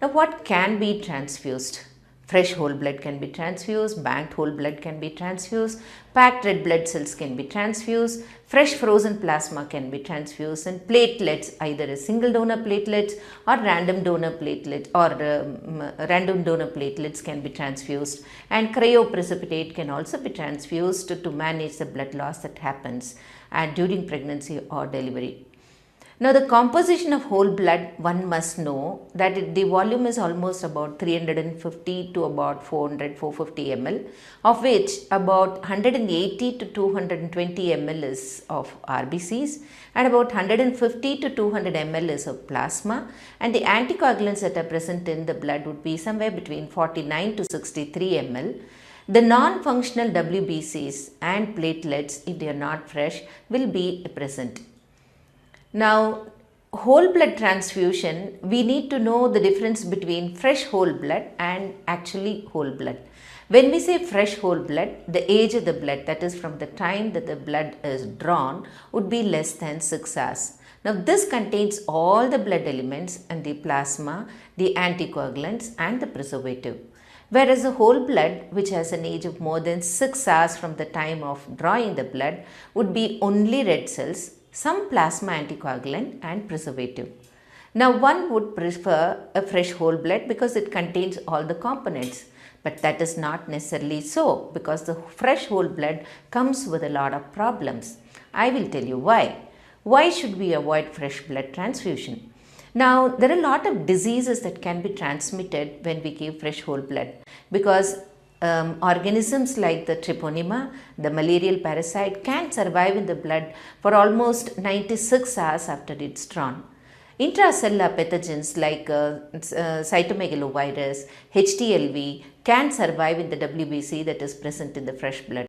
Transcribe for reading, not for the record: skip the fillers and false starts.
Now, what can be transfused? Fresh whole blood can be transfused, banked whole blood can be transfused, packed red blood cells can be transfused, fresh frozen plasma can be transfused, and platelets, either a single donor platelets or random donor platelets can be transfused, and cryoprecipitate can also be transfused to manage the blood loss that happens during pregnancy or delivery. Now, the composition of whole blood, one must know that the volume is almost about 350 to about 450 ml, of which about 180 to 220 ml is of RBCs and about 150 to 200 ml is of plasma, and the anticoagulants that are present in the blood would be somewhere between 49 to 63 ml. The non-functional WBCs and platelets, if they are not fresh, will be present. Now, whole blood transfusion, we need to know the difference between fresh whole blood and actually whole blood. When we say fresh whole blood, the age of the blood, that is from the time that the blood is drawn, would be less than 6 hours. Now, this contains all the blood elements and the plasma, the anticoagulants and the preservative. Whereas the whole blood, which has an age of more than 6 hours from the time of drawing the blood, would be only red cells, some plasma anticoagulant and preservative. Now, one would prefer a fresh whole blood because it contains all the components, but that is not necessarily so, because the fresh whole blood comes with a lot of problems. I will tell you why. Why should we avoid fresh blood transfusion? Now, there are a lot of diseases that can be transmitted when we give fresh whole blood, because organisms like the treponema, the malarial parasite, can survive in the blood for almost 96 hours after it's drawn. Intracellular pathogens like cytomegalovirus, HTLV can survive in the WBC that is present in the fresh blood.